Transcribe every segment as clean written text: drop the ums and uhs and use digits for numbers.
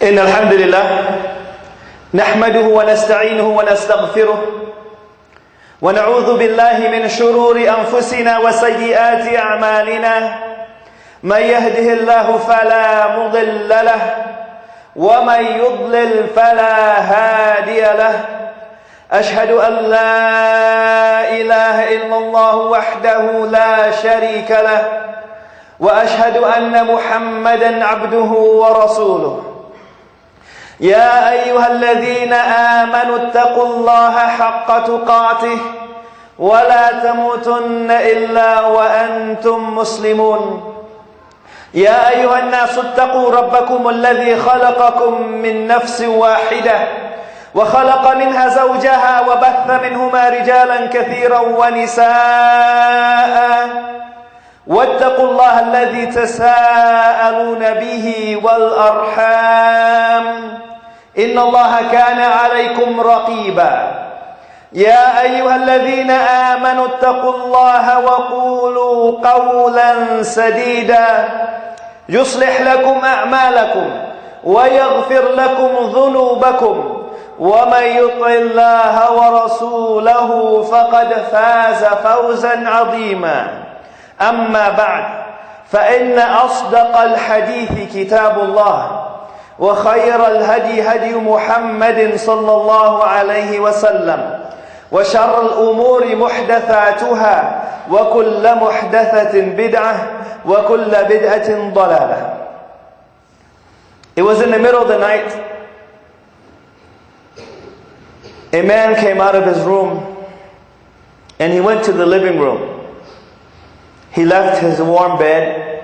إن الحمد لله نحمده ونستعينه ونستغفره ونعوذ بالله من شرور أنفسنا وسيئات أعمالنا من يهده الله فلا مضل له ومن يضلل فلا هادي له أشهد أن لا إله إلا الله وحده لا شريك له وأشهد أن محمدا عبده ورسوله يا أيها الذين آمنوا اتقوا الله حق تقاته ولا تموتن إلا وأنتم مسلمون يا أيها الناس اتقوا ربكم الذي خلقكم من نفس واحدة وخلق منها زوجها وبث منهما رجالا كثيرا ونساء واتقوا الله الذي تساءلون به والأرحام إن الله كان عليكم رقيبا يا أيها الذين آمنوا اتقوا الله وقولوا قولا سديدا يصلح لكم أعمالكم ويغفر لكم ذنوبكم ومن يطع الله ورسوله فقد فاز فوزا عظيما أما بعد فإن أصدق الحديث كتاب الله وخير الهدي هدي محمد صلى الله عليه وسلم وشر الأمور محدثاتها وكل محدثة بدعة وكل بدعة ضلالة. It was in the middle of the night. A man came out of his room and he went to the living room. He left his warm bed,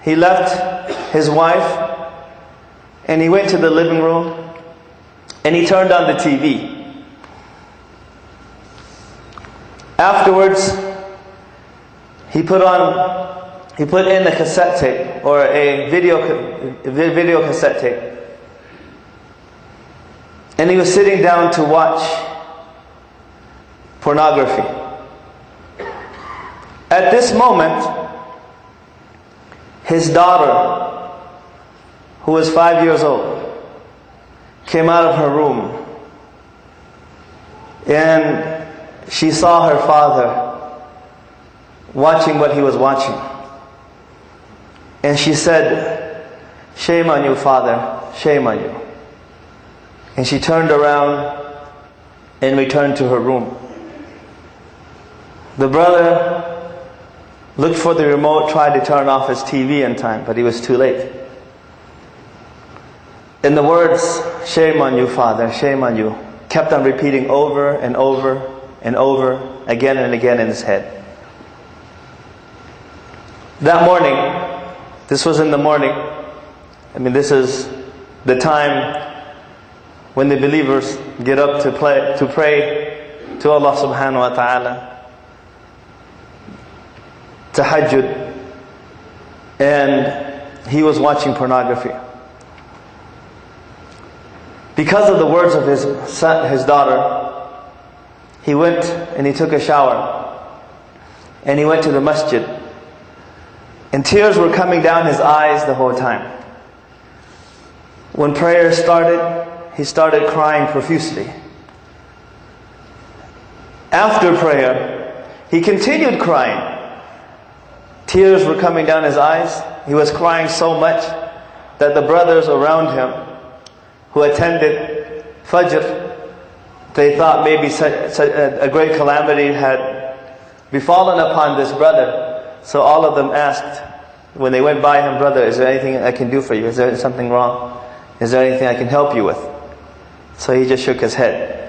he left his wife, and he went to the living room and he turned on the TV. Afterwards, he put in a cassette tape or a video cassette tape. And he was sitting down to watch pornography. At this moment, his daughter, who was 5 years old, came out of her room. And she saw her father watching what he was watching. And she said, "Shame on you, Father, shame on you." And she turned around and returned to her room. The brother looked for the remote, tried to turn off his TV in time, but he was too late. And the words, "Shame on you, Father, shame on you," kept on repeating over and over and over, again and again in his head. That morning, this was in the morning, this is the time when the believers get up to pray to Allah subhanahu wa ta'ala, tahajjud, and he was watching pornography. Because of the words of his daughter, he went and he took a shower and he went to the masjid, and tears were coming down his eyes the whole time. When prayer started, he started crying profusely. After prayer, he continued crying. Tears were coming down his eyes. He was crying so much that the brothers around him who attended Fajr, they thought maybe such a great calamity had befallen upon this brother. So all of them asked, when they went by him, "Brother, is there anything I can do for you? Is there something wrong? Is there anything I can help you with?" So he just shook his head.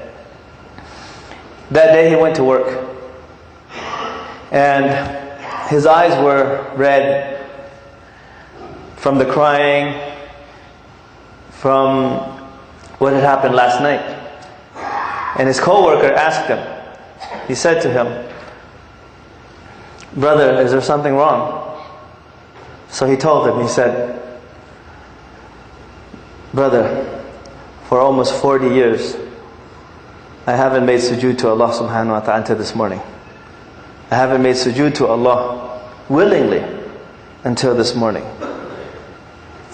That day he went to work, and his eyes were red from the crying, from what had happened last night. And his co-worker asked him, he said to him, "Brother, is there something wrong?" So he told him, he said, "Brother, for almost 40 years, I haven't made sujood to Allah subhanahu wa ta'ala until this morning. I haven't made sujood to Allah willingly until this morning."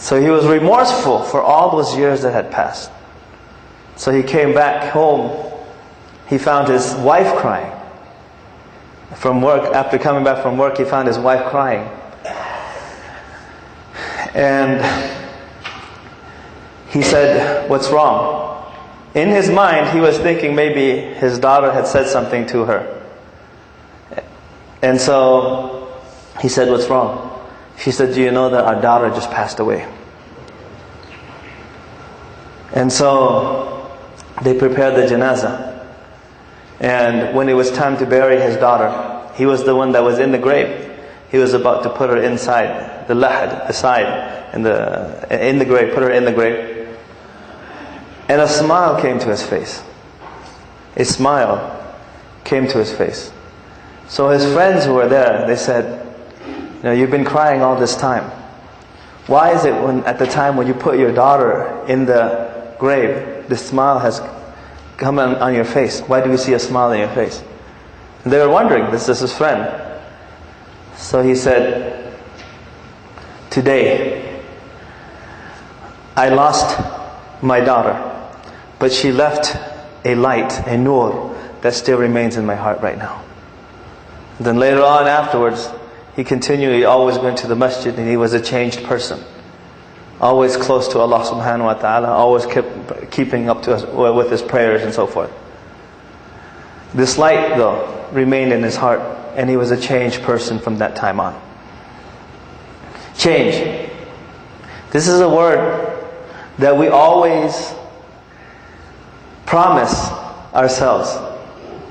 So he was remorseful for all those years that had passed. So he came back home. He found his wife crying. From work, after coming back from work, he found his wife crying. And he said, "What's wrong?" In his mind, he was thinking maybe his daughter had said something to her. And so he said, "What's wrong?" She said, "Do you know that our daughter just passed away?" And so they prepared the janazah. And when it was time to bury his daughter, he was the one that was in the grave. He was about to put her inside the lahad, aside in the grave, put her in the grave. And a smile came to his face. A smile came to his face. So his friends who were there, they said, "You've been crying all this time. Why is it when at the time when you put your daughter in the grave, the smile has come on your face? Why do we see a smile on your face?" And they were wondering. This is his friend. So he said, "Today, I lost my daughter, but she left a light, a nur, that still remains in my heart right now." And then later on afterwards, he continually always went to the masjid, and he was a changed person. Always close to Allah subhanahu wa ta'ala, always kept keeping up to us with his prayers and so forth. This light though remained in his heart, and he was a changed person from that time on. Change. This is a word that we always promise ourselves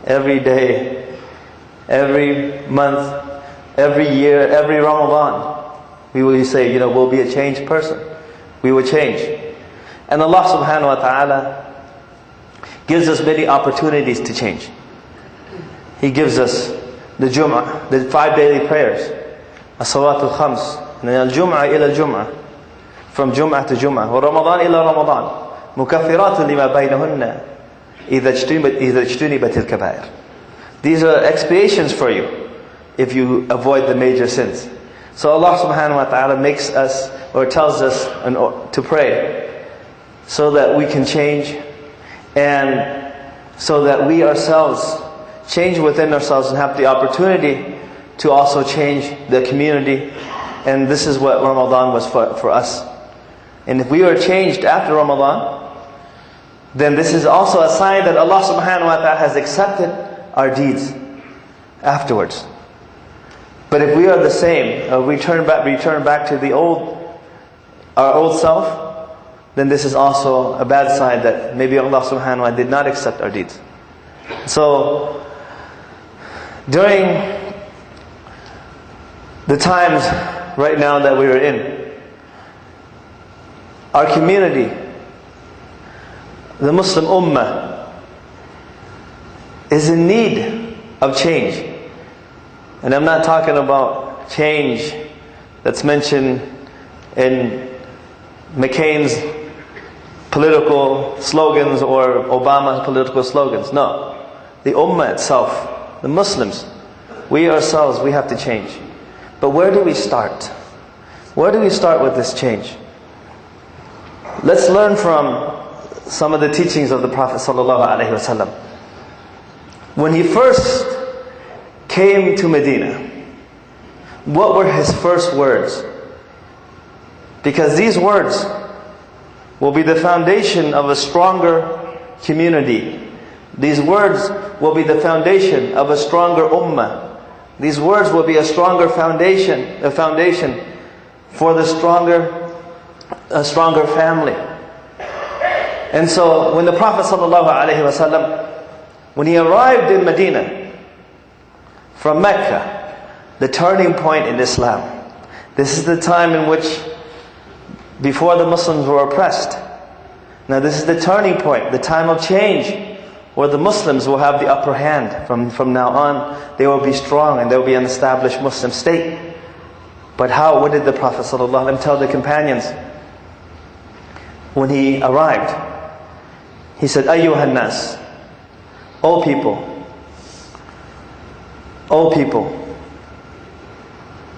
every day, every month, every year, every Ramadan. We will say, we'll be a changed person. We will change. And Allah subhanahu wa ta'ala gives us many opportunities to change. He gives us the Jum'ah, the 5 daily prayers, as-salatul khams, and al-Jum'ah ila al-Jum'ah, from Jum'ah to Jum'ah, wa Ramadan ila Ramadan, mukaffiratun lima baynahunna, idha ijtunibat al-kaba'ir. These are expiations for you if you avoid the major sins. So Allah subhanahu wa ta'ala makes us, or tells us to pray so that we can change, and so that we ourselves change within ourselves and have the opportunity to also change the community. And this is what Ramadan was for us. And if we are changed after Ramadan, then this is also a sign that Allah subhanahu wa ta'ala has accepted our deeds afterwards. But if we are the same, or we return back to our old self, then this is also a bad sign that maybe Allah subhanahu wa ta'ala did not accept our deeds. So, during the times right now that we are in, our community, the Muslim Ummah, is in need of change. And I'm not talking about change that's mentioned in McCain's political slogans or Obama's political slogans. No. The Ummah itself, the Muslims, we ourselves, we have to change. But where do we start? Where do we start with this change? Let's learn from some of the teachings of the Prophet ﷺ. When he first came to Medina, what were his first words? Because these words will be the foundation of a stronger community. These words will be the foundation of a stronger ummah. These words will be a stronger foundation, a foundation for a stronger family. And so when the Prophet ﷺ, when he arrived in Medina from Mecca, the turning point in Islam, this is the time in which, before the Muslims were oppressed, now this is the turning point, the time of change, where the Muslims will have the upper hand. From now on, they will be strong and there will be an established Muslim state. But how? What did the Prophet ﷺ tell the companions when he arrived? He said, "Ayyuhan nas, O people, O people."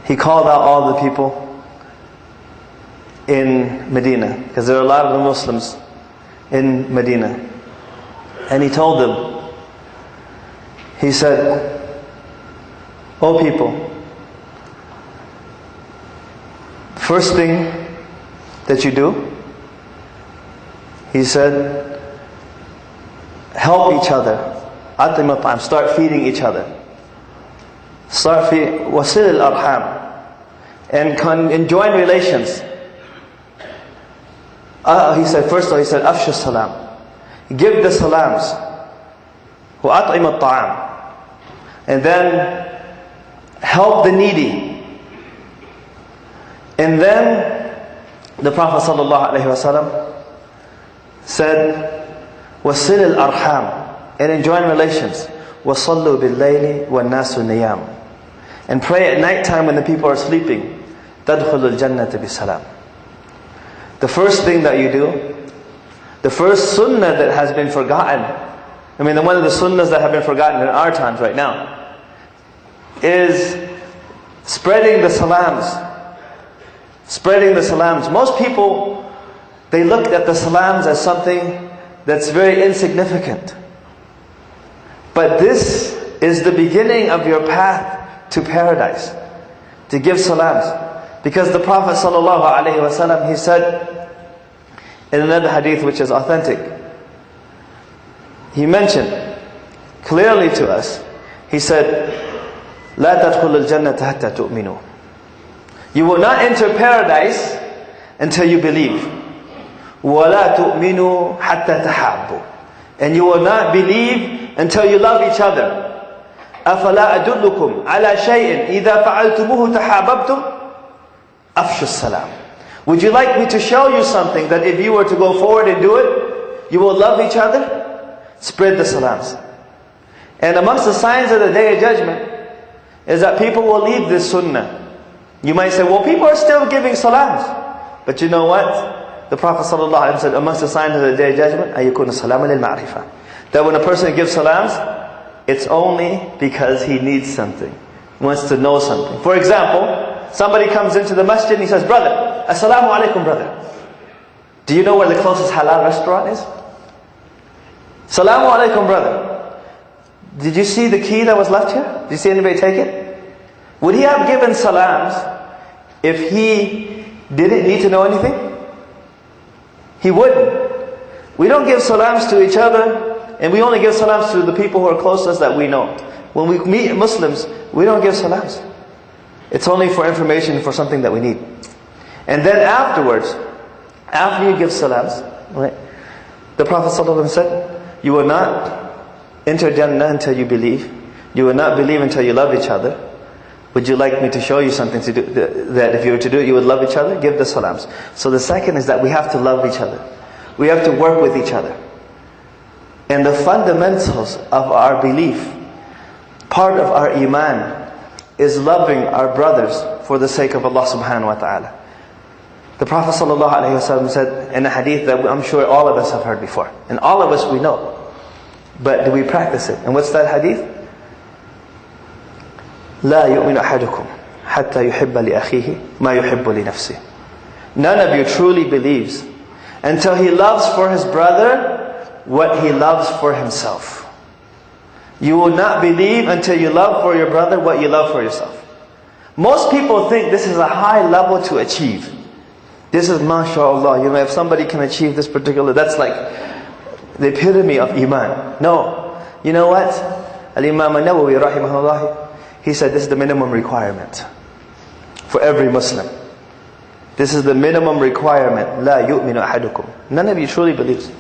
He called out all the people. in Medina, because there are a lot of the Muslims in Medina. And he told them, he said, "O people, first thing that you do," he said, "help each other. أطعم الطعام." Start feeding each other. Start feeding. وَصِلِ الْأَرْحَامِ. And join relations. He said, first of all, he said, "أفشُ السلام." Give the salams. وَأطعم الطعام. And then help the needy. And then the Prophet ﷺ said, وَصِلِ الْأَرْحَامِ. And enjoin relations. وَصَلُّوا بِاللَّيْلِ وَالنَّاسُ نِيَامٌ. And pray at night time when the people are sleeping. تَدْخُلُ الْجَنَّةِ بِالسَّلَامِ. The first thing that you do, the first sunnah that has been forgotten, one of the sunnahs that have been forgotten in our times right now, is spreading the salams. Spreading the salams. Most people, they look at the salams as something that's very insignificant. But this is the beginning of your path to paradise, to give salams. Because the Prophet ﷺ, he said in another hadith which is authentic, he mentioned clearly to us, he said, "La tadkhulul jannata hatta tu'minu." You will not enter paradise until you believe. وَلَا تُؤْمِنُوا حَتَّى تَحَابُّوا. And you will not believe until you love each other. أَفَلَا أَدُلُّكُمْ عَلَى شَيْءٍ إِذَا فَعَلْتُمُوهُ تَحَابَبْتُمْ أَفْشُوا السَّلَامِ. Would you like me to show you something that if you were to go forward and do it, you will love each other? Spread the salams. And amongst the signs of the Day of Judgment is that people will leave this sunnah. You might say, well, people are still giving salams. But you know what? The Prophet ﷺ said, amongst the signs of the Day of Judgment, أَيُّكُونَ سَلَامًا لِلْمَعْرِفَةِ. That when a person gives salams, it's only because he needs something. He wants to know something. For example, somebody comes into the masjid and he says, "Brother, assalamu alaikum, brother. Do you know where the closest halal restaurant is?" "Assalamu alaikum, brother. Did you see the key that was left here? Did you see anybody take it?" Would he have given salams if he didn't need to know anything? He wouldn't. We don't give salams to each other, and we only give salams to the people who are closest that we know. When we meet Muslims, we don't give salams. It's only for information, for something that we need. And then afterwards, after you give salams, right, the Prophet ﷺ said, you will not enter Jannah until you believe. You will not believe until you love each other. Would you like me to show you something to do, that if you were to do it, you would love each other? Give the salams. So the second is that we have to love each other. We have to work with each other. And the fundamentals of our belief, part of our iman, is loving our brothers for the sake of Allah subhanahu wa ta'ala. The Prophet ﷺ said in a hadith that I'm sure all of us have heard before. And all of us we know. But do we practice it? And what's that hadith? لا يؤمن أحدكم حتى يحب لأخيه ما يحب لنفسه. None of you truly believes until he loves for his brother what he loves for himself. You will not believe until you love for your brother what you love for yourself. Most people think this is a high level to achieve. This is mashallah, if somebody can achieve this particular, that's like the epitome of iman. No. You know what? Al-Imam al-Nawawi rahimahullah, he said this is the minimum requirement for every Muslim. This is the minimum requirement. لا يؤمن أحدكم. None of you truly believes.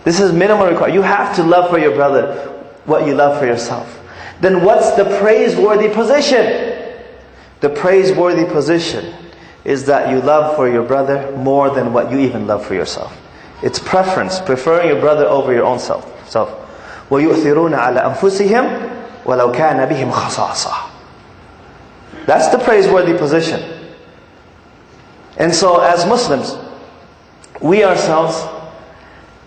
This is minimum requirement. You have to love for your brother what you love for yourself. Then what's the praiseworthy position? The praiseworthy position is that you love for your brother more than what you even love for yourself. It's preference, preferring your brother over your own self. وَيُؤْثِرُونَ عَلَى أَنفُسِهِمْ وَلَوْ كَانَ بِهِمْ خَصَاصَةٌ. That's the praiseworthy position. And so as Muslims, we ourselves,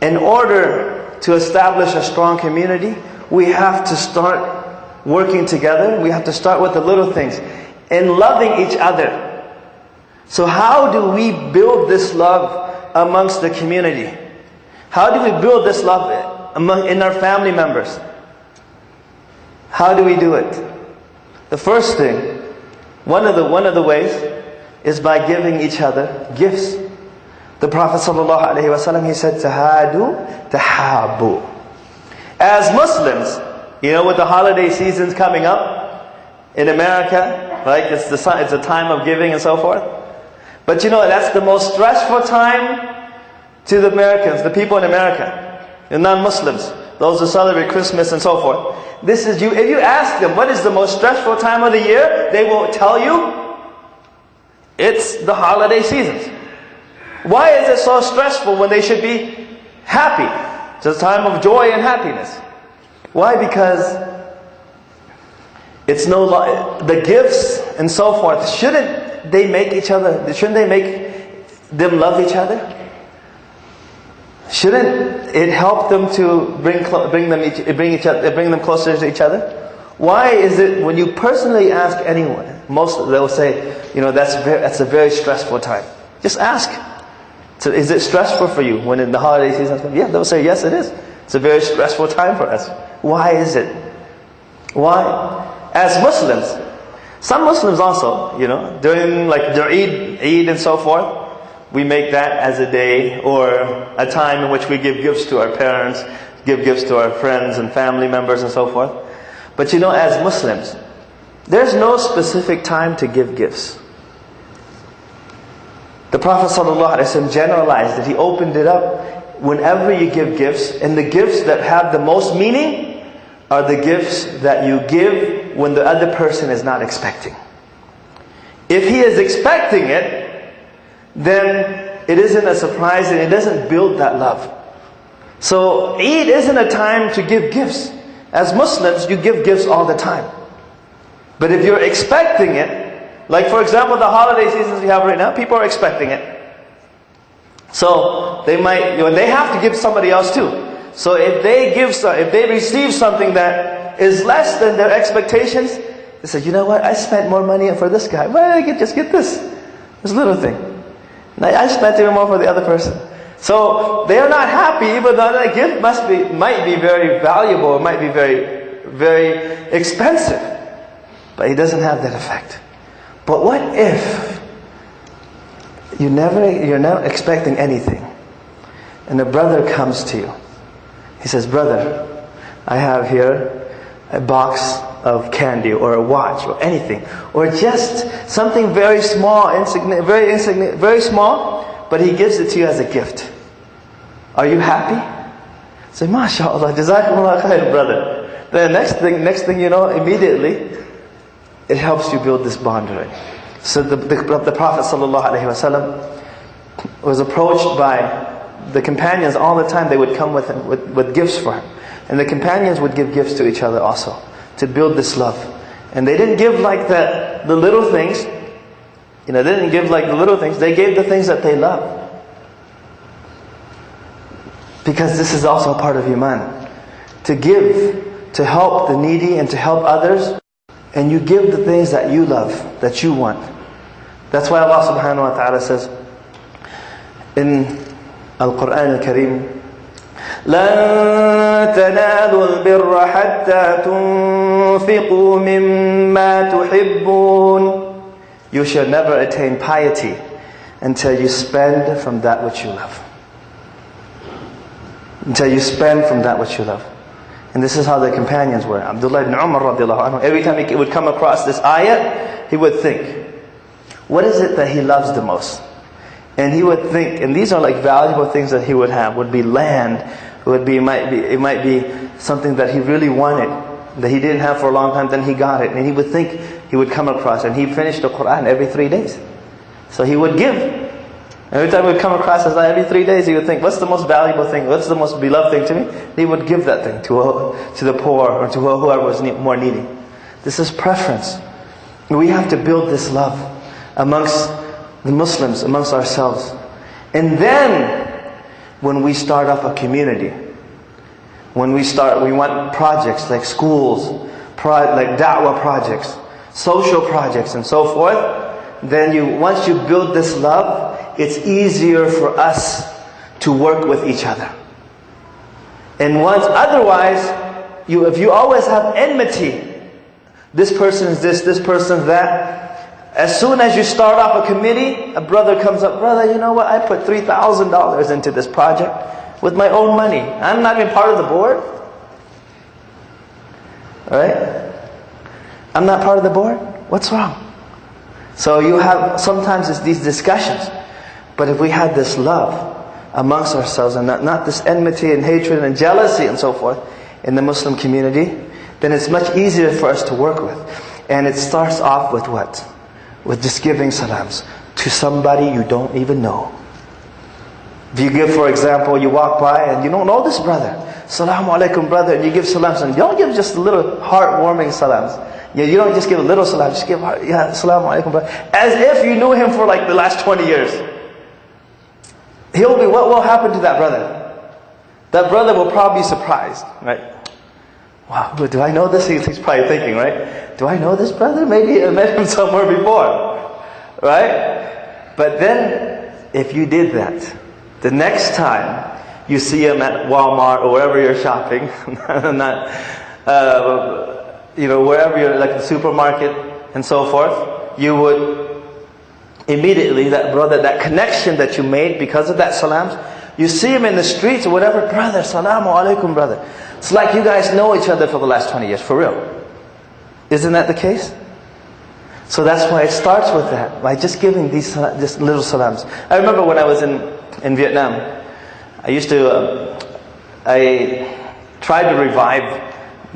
in order to establish a strong community, we have to start working together. We have to start with the little things. In loving each other. So how do we build this love amongst the community? How do we build this love in our family members? How do we do it? The first thing, one of the ways is by giving each other gifts. The Prophet ﷺ, he said, "Tahadu, tahabu." As Muslims, with the holiday seasons coming up in America, right? It's a time of giving and so forth. But that's the most stressful time to the Americans, the people in America, the non-Muslims, those who celebrate Christmas and so forth. If you ask them what is the most stressful time of the year, they will tell you it's the holiday seasons. Why is it so stressful when they should be happy? It's a time of joy and happiness. Why? Because it's the gifts and so forth. Shouldn't they make them love each other? Shouldn't it help them to bring them closer to each other? Why is it when you personally ask anyone, they'll say, that's a very stressful time. Just ask. So is it stressful for you when in the holiday season? Yeah, they'll say, yes, it is. It's a very stressful time for us. Why is it? Why? As Muslims, some Muslims also, during their Eid and so forth, we make that as a day or a time in which we give gifts to our parents, give gifts to our friends and family members and so forth. But as Muslims, there's no specific time to give gifts. The Prophet ﷺ generalized it. He opened it up. Whenever you give gifts, and the gifts that have the most meaning are the gifts that you give when the other person is not expecting. If he is expecting it, then it isn't a surprise and it doesn't build that love. So Eid isn't a time to give gifts. As Muslims, you give gifts all the time. But if you're expecting it, like for example the holiday seasons we have right now, people are expecting it. So they have to give somebody else too. So if they receive something that is less than their expectations, they say, you know what, I spent more money for this guy. Well, just get this little thing. I spent even more for the other person. So they are not happy, even though that gift might be very valuable, it might be very, very expensive. But it doesn't have that effect. But what if you're not expecting anything, and a brother comes to you. He says, brother, I have here a box of candy or a watch or anything, or just something very small, very small, but he gives it to you as a gift. Are you happy? Say, MashaAllah, Jazakumullah khair, brother. The next thing you know, immediately, it helps you build this bond, right? So the Prophet ﷺ was approached by the companions all the time. They would come with gifts for him. And the companions would give gifts to each other also, to build this love. And they didn't give like the little things. They didn't give like the little things. They gave the things that they love. Because this is also a part of Iman. To give, to help the needy and to help others. And you give the things that you love, that you want. That's why Allah subhanahu wa ta'ala says in Al-Quran Al-Kareem, لَن تَنَالُوا الْبِرَّ حَتَّى تُنْفِقُوا مِمَّا تُحِبُّونَ. You shall never attain piety until you spend from that which you love. Until you spend from that which you love. And this is how the companions were. Abdullah ibn Umar radiallahu anhu, every time he would come across this ayat, he would think, what is it that he loves the most? And he would think, and these are like valuable things that he would have, would be land, it might be something that he really wanted, that he didn't have for a long time, then he got it. And he would think, he would come across, and he finished the Quran every 3 days. So he would give. Every time he would come across his life, every 3 days, he would think, what's the most valuable thing? What's the most beloved thing to me? He would give that thing to the poor or to whoever was more needy. This is preference. We have to build this love amongst the Muslims, amongst ourselves. And then, when we start up a community, we want projects like schools, like da'wah projects, social projects and so forth, then once you build this love, it's easier for us to work with each other. And otherwise, if you always have enmity, this person's this person's that, as soon as you start off a committee, a brother comes up, brother, you know what, I put $3,000 into this project with my own money. I'm not even part of the board. Right? I'm not part of the board? What's wrong? So sometimes it's these discussions. But if we had this love amongst ourselves and not this enmity and hatred and jealousy and so forth in the Muslim community, then it's much easier for us to work with. And it starts off with what? With just giving salams to somebody you don't even know. If you give, for example, you walk by and you don't know this brother. Assalamu alaikum, brother, and you give salams. And you don't give just a little heartwarming salams. You don't just give a little salam, just give, yeah, assalamu alaikum, brother. As if you knew him for like the last 20 years. What will happen to that brother? That brother will probably be surprised, right? Wow, do I know this? He's probably thinking, right? Do I know this brother? Maybe I met him somewhere before, right? But then, if you did that, the next time you see him at Walmart or wherever you're shopping, wherever you're, like the supermarket and so forth, you would immediately, that brother, that connection that you made because of that salams, you see him in the streets or whatever, brother, salamu alaikum, brother. It's like you guys know each other for the last 20 years, for real. Isn't that the case? So that's why it starts with that, by just giving these just little salams. I remember when I was in Vietnam, I tried to revive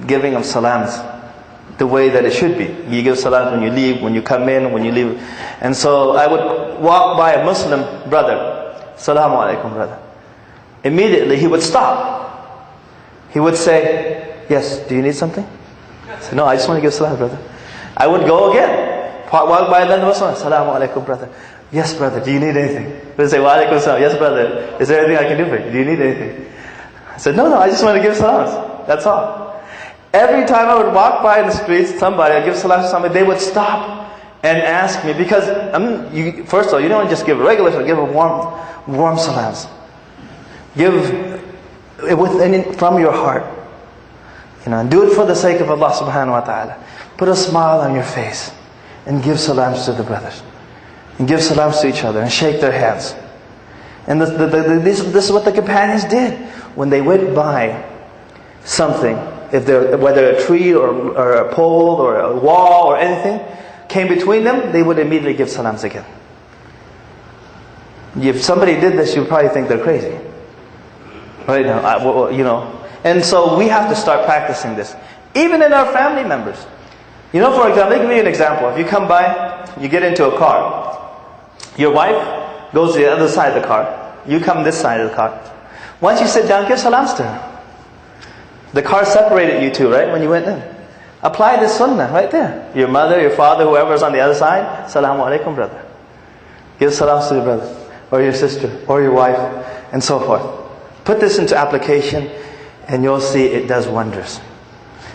giving of salams the way that it should be. You give salams when you leave, when you come in, when you leave. And so I would walk by a Muslim brother, Salamu alaikum, brother. Immediately he would stop. He would say, yes, do you need something? I said, no, I just want to give salam, brother. I would go again. Walk by another Muslim, Salamu alaikum, brother. Yes, brother, do you need anything? He would say, wa alaikum salam. Yes, brother, is there anything I can do for you? Do you need anything? I said, no, I just want to give salams. That's all. Every time I would walk by in the streets, I'd give salam to somebody, they would stop and ask me, because first of all, you don't just give a regular salam, give a warm salams. Give it from your heart. Do it for the sake of Allah subhanahu wa ta'ala. Put a smile on your face and give salams to the brothers. And give salams to each other and shake their hands. And this is what the companions did. When they went by something, whether a tree or a pole or a wall or anything came between them, they would immediately give salams again. If somebody did this, you'd probably think they're crazy. Right now, And so we have to start practicing this. Even in our family members. For example, let me give you an example. If you come by, you get into a car. Your wife goes to the other side of the car. You come this side of the car. Once you sit down, give salams to her. The car separated you two, right, when you went in. Apply this sunnah right there. Your mother, your father, whoever's on the other side, Salamu alaikum, brother. Give salams to your brother, or your sister, or your wife, and so forth. Put this into application, and you'll see it does wonders.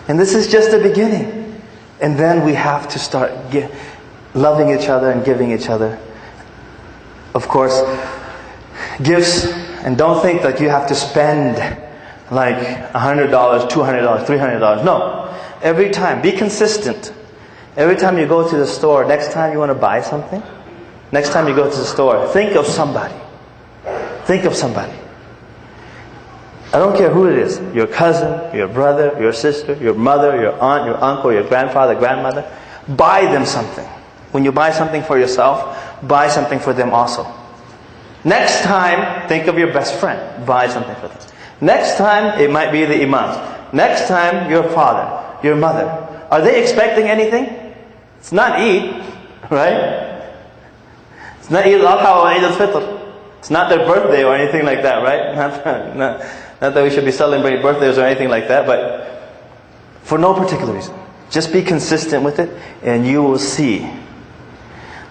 And this is just the beginning. And then we have to start loving each other and giving each other, of course, gifts. And don't think that you have to spend like $100, $200, $300. No. Every time, be consistent. Every time you go to the store, next time you want to buy something, next time you go to the store, think of somebody. Think of somebody. I don't care who it is. Your cousin, your brother, your sister, your mother, your aunt, your uncle, your grandfather, grandmother. Buy them something. When you buy something for yourself, buy something for them also. Next time, think of your best friend. Buy something for them. Next time, it might be the imam. Next time, your father, your mother. Are they expecting anything? It's not Eid, right? It's not Eid al-Adha or Eid al-Fitr. It's not their birthday or anything like that, right? Not that we should be celebrating birthdays or anything like that, but for no particular reason. Just be consistent with it, and you will see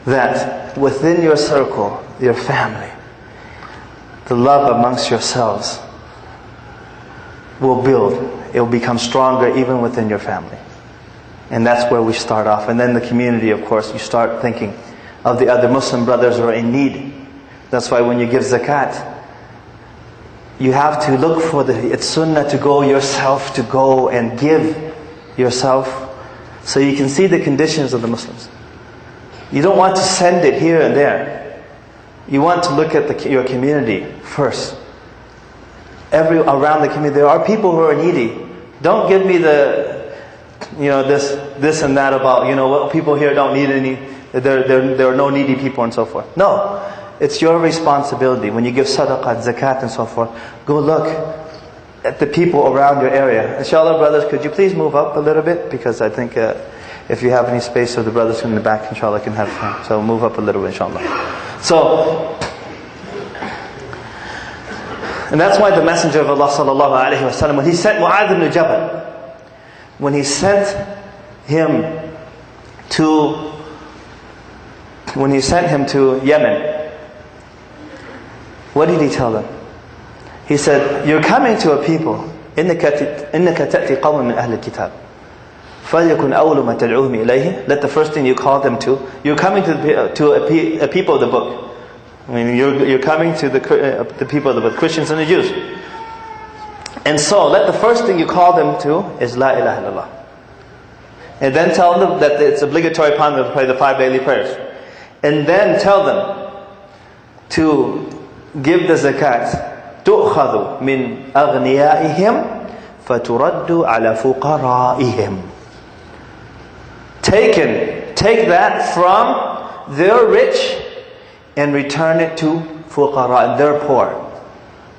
that within your circle, your family, the love amongst yourselves will build. It will become stronger even within your family. And that's where we start off. And then the community, of course, you start thinking of the other Muslim brothers who are in need. That's why when you give zakat, you have to look for it's sunnah to go yourself, to go and give yourself, so you can see the conditions of the Muslims. You don't want to send it here and there. You want to look at your community first. Around the community, there are people who are needy. Don't give me this and that about, what people here don't need any, there are no needy people and so forth. No, it's your responsibility. When you give sadaqah, zakat and so forth, go look at the people around your area. Inshallah, brothers, could you please move up a little bit? Because I think if you have any space, so the brothers in the back, inshallah, can have time. So move up a little bit, inshallah. So, and that's why the Messenger of Allah sallallahu alaihi wasallam, when he sent Mu'adh ibn Jabal, when he sent him to Yemen, what did he tell them? He said, you're coming to a people, إِنَّكَ تَأْتِي قَوْمًا مِنْ أَهْلِ الْكِتَابِ فَلْيَكُنْ أَوْلُ مَا تَدْعُوهُمْ إِلَيْهِ. Let the first thing you call them to, you're coming to a people of the book. I mean, you're coming to the people of the book, Christians and the Jews. And so, let the first thing you call them to is La ilaha illallah. And then tell them that it's obligatory upon them to pray the 5 daily prayers. And then tell them to give the zakat. تُؤْخَذُ مِنْ أَغْنِيَائِهِمْ فَتُرَدُّ عَلَى فُقَرَائِهِمْ. Take that from their rich and return it to fuqara, their poor.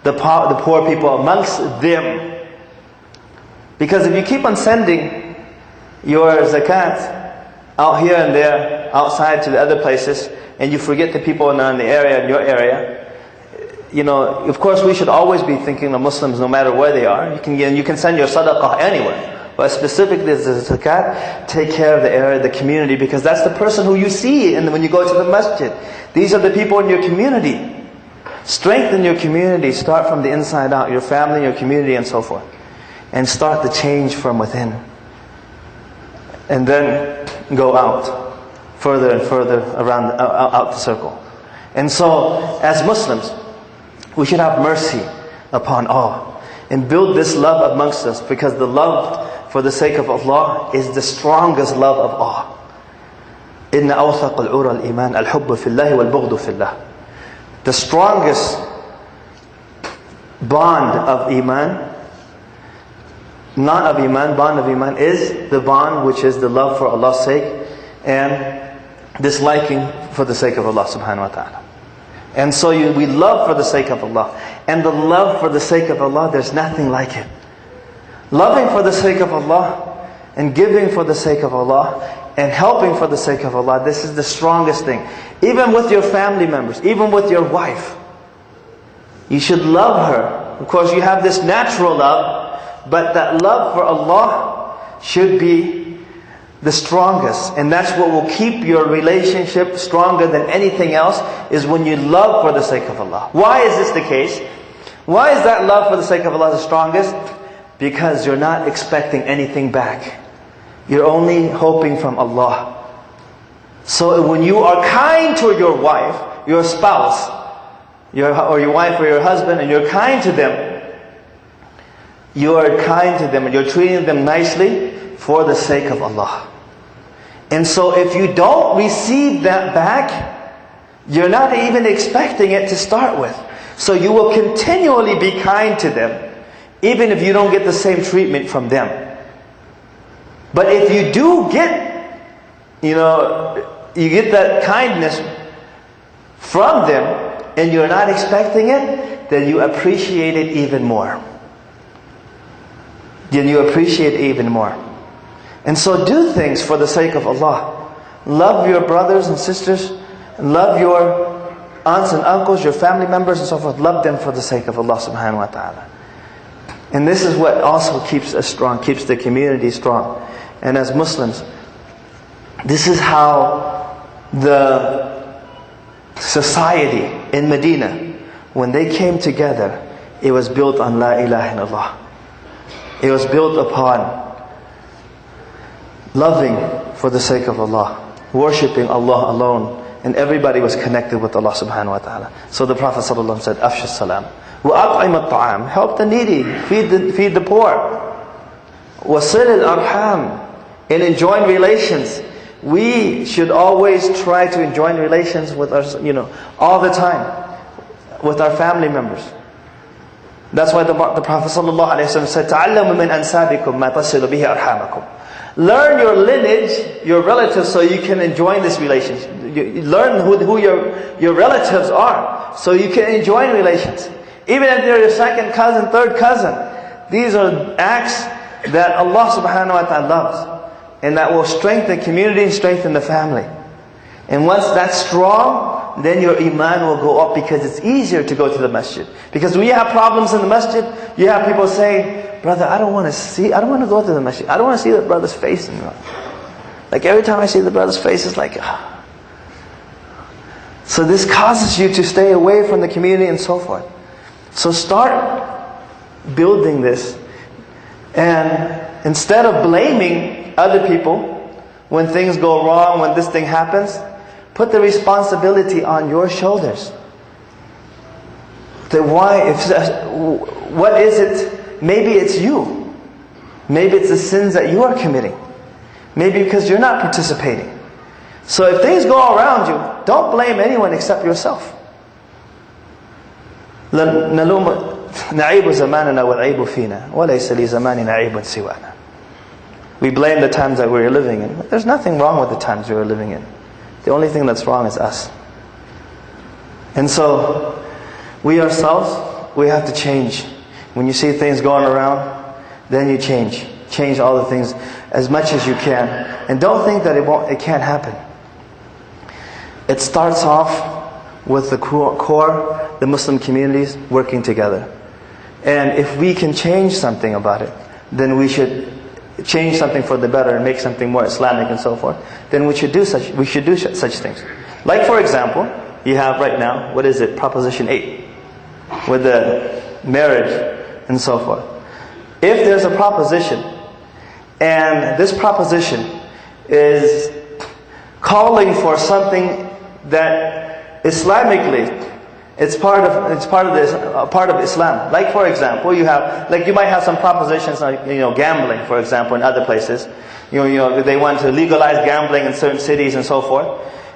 The poor people amongst them. Because if you keep on sending your zakat out here and there, outside to the other places, and you forget the people in the area, in your area, of course we should always be thinking of Muslims no matter where they are. You can send your sadaqah anywhere. But specifically the zakat, take care of the area, the community, because that's the person who you see when you go to the masjid. These are the people in your community. Strengthen your community. Start from the inside out, your family, your community, and so forth. And start the change from within. And then go out, further and further around, out the circle. And so, as Muslims, we should have mercy upon all. And build this love amongst us, because the love for the sake of Allah is the strongest love of all. إِنَّ أَوْثَقَ الْعُرَى الْإِيمَانِ الْحُبُّ فِي اللَّهِ وَالْبُغْضُ فِي اللَّهِ. The strongest bond of Iman, bond of Iman is the bond which is the love for Allah's sake and disliking for the sake of Allah subhanahu wa ta'ala. And so we love for the sake of Allah. And the love for the sake of Allah, there's nothing like it. Loving for the sake of Allah and giving for the sake of Allah and helping for the sake of Allah, this is the strongest thing. Even with your family members, even with your wife, you should love her. Of course, you have this natural love, but that love for Allah should be the strongest. And that's what will keep your relationship stronger than anything else, is when you love for the sake of Allah. Why is this the case? Why is that love for the sake of Allah the strongest? Because you're not expecting anything back. You're only hoping from Allah. So when you are kind to your wife, your spouse, or your wife or your husband, and you're kind to them, you are kind to them and you're treating them nicely for the sake of Allah. And so if you don't receive that back, you're not even expecting it to start with. So you will continually be kind to them, even if you don't get the same treatment from them. But if you do get, you get that kindness from them, and you're not expecting it, then you appreciate it even more. And so do things for the sake of Allah. Love your brothers and sisters, love your aunts and uncles, your family members and so forth. Love them for the sake of Allah subhanahu wa ta'ala. And this is what also keeps us strong, keeps the community strong. And as Muslims, this is how the society in Medina, when they came together, it was built on La ilaha illallah. It was built upon loving for the sake of Allah, worshipping Allah alone, and everybody was connected with Allah subhanahu wa ta'ala. So the Prophet ﷺ said, Afsh as-salam. وَأَطْعِمَ الطَّعَامِ. Help the needy, feed the poor. وَصِلِ الْأَرْحَامِ. And enjoin relations. We should always try to enjoin relations with our, all the time, with our family members. That's why the Prophet ﷺ said, تَعَلَّمُوا مِنْ أَنْسَابِكُمْ مَا تَصِلُ بِهِ أَرْحَامَكُمْ. Learn your lineage, your relatives, so you can enjoy this relationship. Learn who your relatives are, so you can enjoy relations. Even if they're your second cousin, third cousin. These are acts that Allah subhanahu wa ta'ala loves. And that will strengthen the community and strengthen the family. And once that's strong, then your iman will go up, because it's easier to go to the masjid. Because when you have problems in the masjid, you have people say, brother, I don't want to go to the masjid. I don't want to see the brother's face. Like every time I see the brother's face, it's like, So this causes you to stay away from the community and so forth. So start building this. And instead of blaming other people when things go wrong, when this thing happens, put the responsibility on your shoulders. What is it? Maybe it's you. Maybe it's the sins that you are committing. Maybe because you're not participating. So if things go around you, don't blame anyone except yourself. We blame the times that we're living in. There's nothing wrong with the times we're living in. The only thing that's wrong is us. And so, we ourselves, we have to change. When you see things going around, then you change. Change all the things as much as you can. And don't think that it can't happen. It starts off with the core, the Muslim communities working together. And if we can change something about it, then we should change something for the better and make something more Islamic and so forth. Then we should do such things. Like for example, you have right now, Proposition 8, with the marriage and so forth. If there's a proposition, and this proposition is calling for something that Islamically, it's part of Islam. Like for example, you might have some propositions like gambling, for example, in other places. They want to legalize gambling in certain cities and so forth.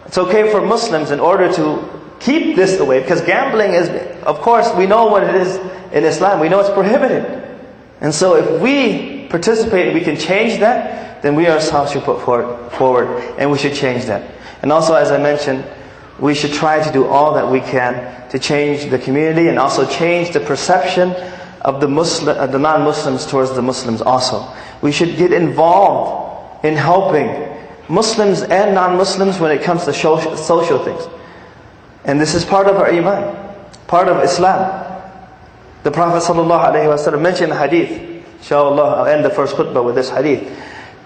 It's okay for Muslims in order to keep this away, because gambling is, of course, we know what it is in Islam. We know it's prohibited. And so if we participate and we can change that, then we ourselves should put forward and we should change that. And also, as I mentioned, we should try to do all that we can to change the community and also change the perception of the non-Muslims towards the Muslims also. We should get involved in helping Muslims and non-Muslims when it comes to social things. And this is part of our iman, part of Islam. The Prophet ﷺ mentioned a hadith. Inshallah, I'll end the first khutbah with this hadith.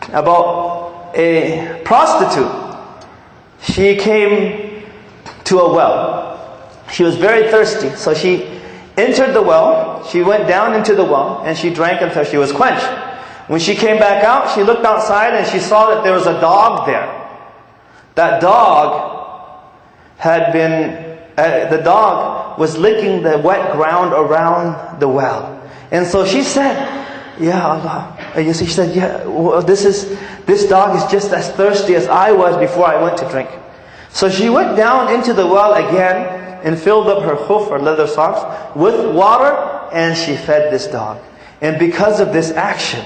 About a prostitute. She came to a well. She was very thirsty. So she entered the well. She went down into the well and she drank until she was quenched. When she came back out, she looked outside and she saw that there was a dog there. That dog had been, the dog was licking the wet ground around the well. And so she said, Ya Allah. She said, this dog is just as thirsty as I was before I went to drink. So she went down into the well again and filled up her khuf, or leather socks, with water, and she fed this dog. And because of this action,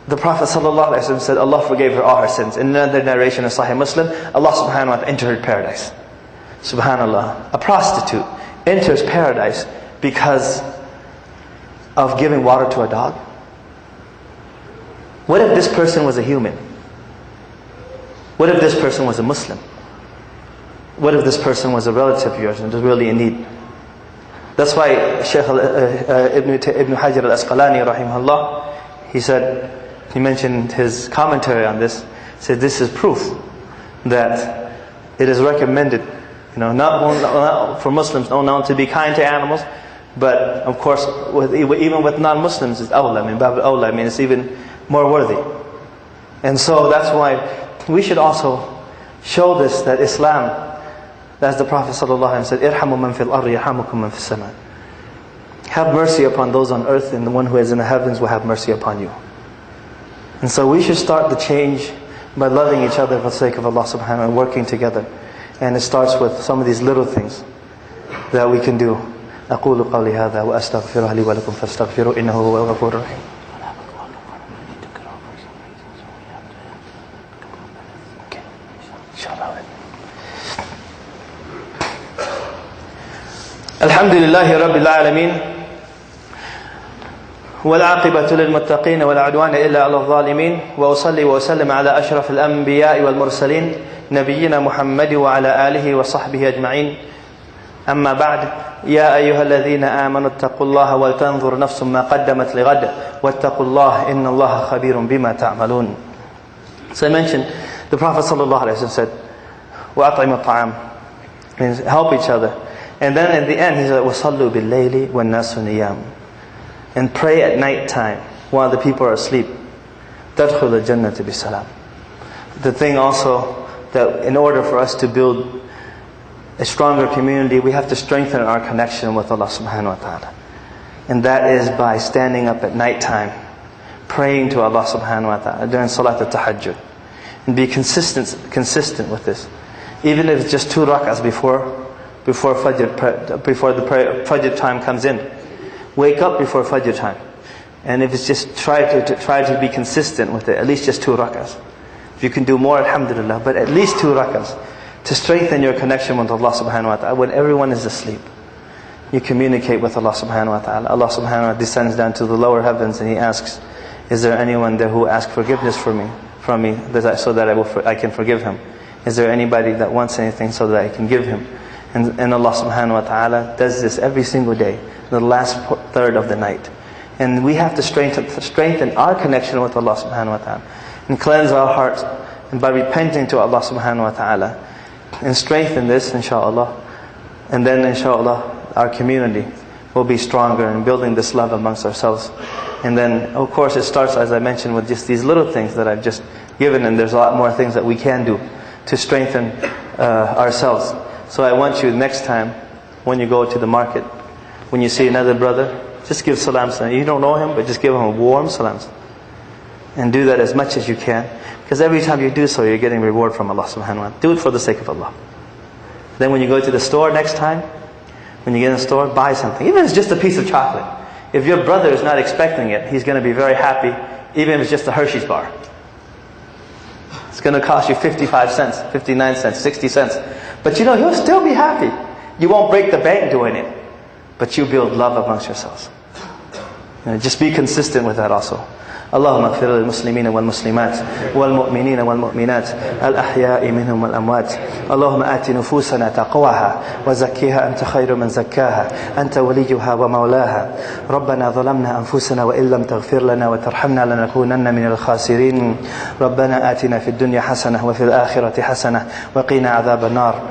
the Prophet ﷺ said Allah forgave her all her sins. In another narration of Sahih Muslim, Allah subhanahu wa ta'ala entered paradise. Subhanallah. A prostitute enters paradise because of giving water to a dog. What if this person was a human? What if this person was a Muslim? What if this person was a relative of yours and was really in need? That's why Shaykh Ibn Hajar al-Asqalani rahimahullah, he mentioned his commentary on this, said this is proof that it is recommended, not for Muslims not to be kind to animals, but of course even with non-Muslims it's awla, bab al-awla, it's even more worthy. And so that's why we should also Show this, that Islam, as the Prophet ﷺ said, "Irhamu man fil ardi yarhamukum man fis sama." Have mercy upon those on earth, and the one who is in the heavens will have mercy upon you. And so we should start the change by loving each other for the sake of Allah subhanahu wa ta'ala and working together. And it starts with some of these little things that we can do. أقول قولي هذا وأستغفر لي ولكم فاستغفروا إنه هو الغفور الرحيم. الحمد لله رب العالمين والعاقبة للمتقين ولا عدوان إلا على الظالمين وأصلي وأسلم على أشرف الأنبياء والمرسلين نبينا محمد وعلى آله وصحبه أجمعين أما بعد يا أيها الذين آمنوا اتقوا الله ولتنظر نفس ما قدمت لغد واتقوا الله إن الله خبير بما تعملون. So I mentioned the Prophet ﷺ said وأطعموا الطعام, means help each other. And then at the end he said وَصَلُّوا بِاللَّيْلِ وَالنَّاسُ نِيَامٌ, and pray at night time while the people are asleep. تَدْخُلُ الْجَنَّةِ بِسَلَامٍ. The thing also that in order for us to build a stronger community, we have to strengthen our connection with Allah subhanahu wa ta'ala. And that is by standing up at night time, praying to Allah subhanahu wa ta'ala during Salat al-Tahajjud. And be consistent with this. Even if it's just 2 rak'ahs before the Fajr time comes in. Wake up before Fajr time. And if it's just try to be consistent with it, at least just 2 rak'ahs. If you can do more, alhamdulillah, but at least 2 rak'ahs. To strengthen your connection with Allah subhanahu wa ta'ala. When everyone is asleep, you communicate with Allah subhanahu wa ta'ala. Allah subhanahu wa ta'ala descends down to the lower heavens and He asks, is there anyone there who asks forgiveness from me so that I can forgive him? Is there anybody that wants anything so that I can give him? And Allah subhanahu wa ta'ala does this every single day, the last third of the night. And we have to strengthen our connection with Allah subhanahu wa ta'ala and cleanse our hearts, and by repenting to Allah subhanahu wa ta'ala, and strengthen this, inshaAllah. And then inshaAllah our community will be stronger in building this love amongst ourselves. And then of course it starts, as I mentioned, with just these little things that I've just given, and there's a lot more things that we can do to strengthen ourselves. So I want you next time when you go to the market, when you see another brother, just give salams. You don't know him, but just give him a warm salams. And do that as much as you can. Because every time you do so, you're getting reward from Allah subhanahu wa ta'ala. Do it for the sake of Allah. Then when you go to the store next time, when you get in the store, buy something. Even if it's just a piece of chocolate. If your brother is not expecting it, he's going to be very happy, even if it's just a Hershey's bar. It's going to cost you 55 cents, 59 cents, 60 cents. But you know, he'll still be happy. You won't break the bank doing it. But you build love amongst yourselves. Just be consistent with that also. اللهم اغفر للمسلمين والمسلمات والمؤمنين والمؤمنات الأحياء منهم والأموات اللهم آت نفوسنا تقواها وزكيها أنت خير من زكاها أنت وليها ومولاها ربنا ظلمنا أنفسنا وإن لم تغفر لنا وترحمنا لنكونن من الخاسرين ربنا آتنا في الدنيا حسنة وفي الآخرة حسنة وقنا عذاب النار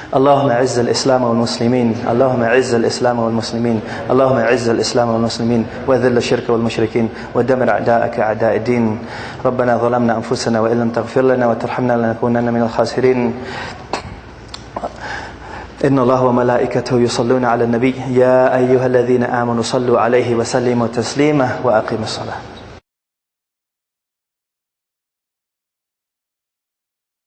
اللهم اعز الإسلام والمسلمين اللهم اعز الإسلام والمسلمين اللهم اعز الإسلام والمسلمين وذل الشرك والمشركين ودمر أعداءك أعداء الدين ربنا ظلمنا أنفسنا وإن لم تغفر لنا وترحمنا لنكونن من الخاسرين إن الله وملائكته يصلون على النبي يا أيها الذين آمنوا صلوا عليه وسلموا تسليما وأقيموا الصلاة